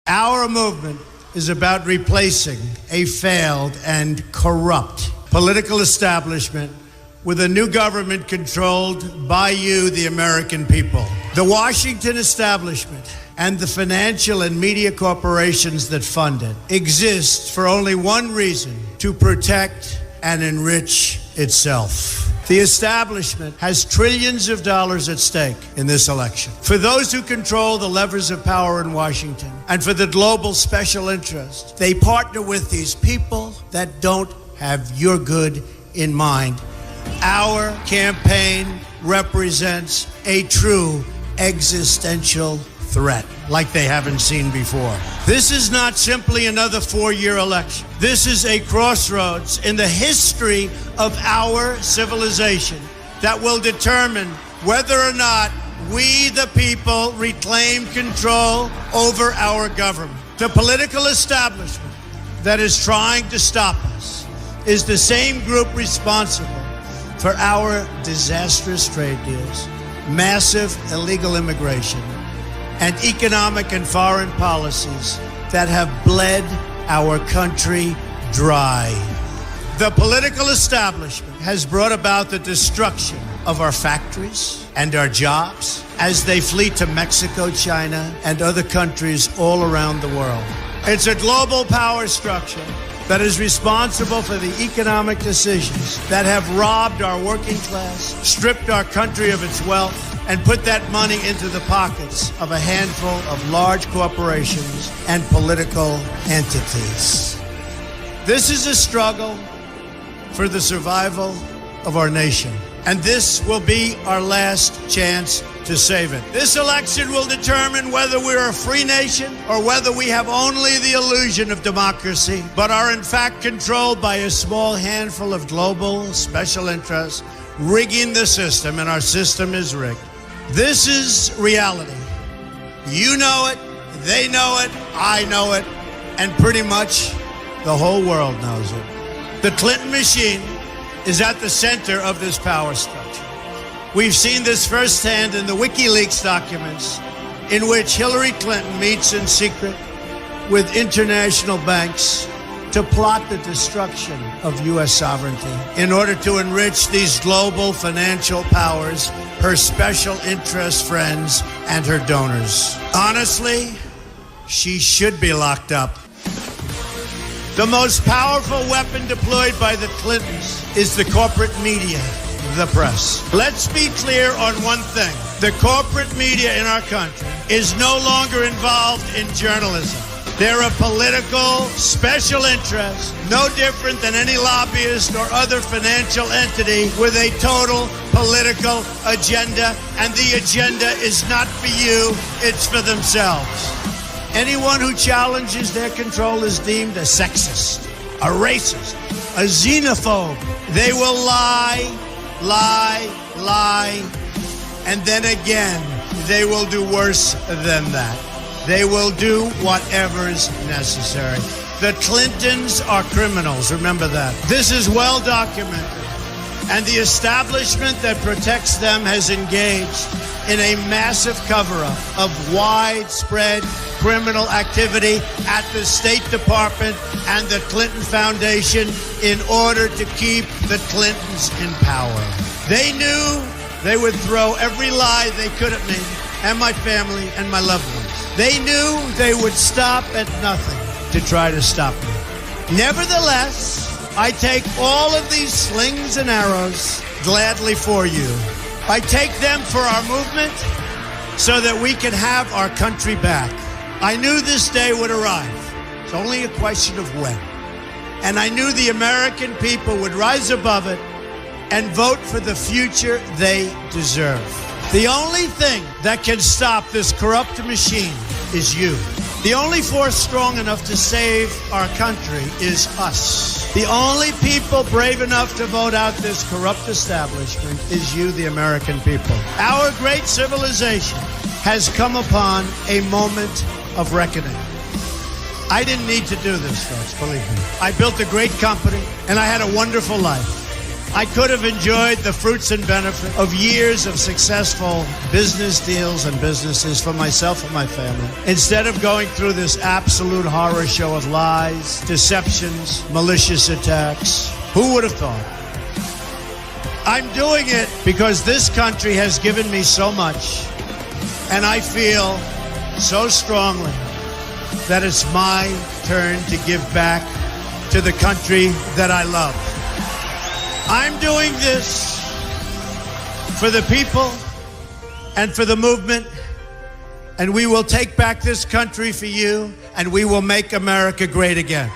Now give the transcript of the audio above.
Our movement is about replacing a failed and corrupt political establishment with a new government controlled by you, the American people. The Washington establishment and the financial and media corporations that fund it exist for only one reason: to protect and enrich itself. The establishment has trillions of dollars at stake in this election. For those who control the levers of power in Washington and for the global special interest, they partner with these people that don't have your good in mind. Our campaign represents a true existential threat like they haven't seen before. This is not simply another 4-year election. This is a crossroads in the history of our civilization that will determine whether or not we, the people, reclaim control over our government. The political establishment that is trying to stop us is the same group responsible for our disastrous trade deals, massive illegal immigration, and economic and foreign policies that have bled our country dry. The political establishment has brought about the destruction of our factories and our jobs as they flee to Mexico, China, and other countries all around the world. It's a global power structure that is responsible for the economic decisions that have robbed our working class, stripped our country of its wealth, and put that money into the pockets of a handful of large corporations and political entities. This is a struggle for the survival of our nation, and this will be our last chance to save it. This election will determine whether we're a free nation or whether we have only the illusion of democracy, but are in fact controlled by a small handful of global special interests rigging the system, and our system is rigged. This is reality. You know it, they know it, I know it, and pretty much the whole world knows it. The Clinton machine is at the center of this power structure. We've seen this firsthand in the WikiLeaks documents, in which Hillary Clinton meets in secret with international banks to plot the destruction of U.S. sovereignty in order to enrich these global financial powers, her special interest friends, and her donors. Honestly, she should be locked up. The most powerful weapon deployed by the Clintons is the corporate media, the press. Let's be clear on one thing. The corporate media in our country is no longer involved in journalism. They're a political special interest, no different than any lobbyist or other financial entity with a total political agenda, and the agenda is not for you, it's for themselves. Anyone who challenges their control is deemed a sexist, a racist, a xenophobe. They will lie, and then again, they will do worse than that. They will do whatever is necessary. The Clintons are criminals, remember that. This is well documented, and the establishment that protects them has engaged in a massive cover-up of widespread criminal activity at the State Department and the Clinton Foundation in order to keep the Clintons in power. They knew they would throw every lie they could at me and my family and my loved ones. They knew they would stop at nothing to try to stop me. Nevertheless, I take all of these slings and arrows gladly for you. I take them for our movement so that we can have our country back. I knew this day would arrive. It's only a question of when. And I knew the American people would rise above it and vote for the future they deserve. The only thing that can stop this corrupt machine is you. The only force strong enough to save our country is us. The only people brave enough to vote out this corrupt establishment is you, the American people. Our great civilization has come upon a moment of reckoning. I didn't need to do this, folks, believe me. I built a great company, and I had a wonderful life. I could have enjoyed the fruits and benefits of years of successful business deals and businesses for myself and my family. Instead of going through this absolute horror show of lies, deceptions, malicious attacks, who would have thought? I'm doing it because this country has given me so much, and I feel so strongly that it's my turn to give back to the country that I love. I'm doing this for the people and for the movement, and we will take back this country for you, and we will make America great again.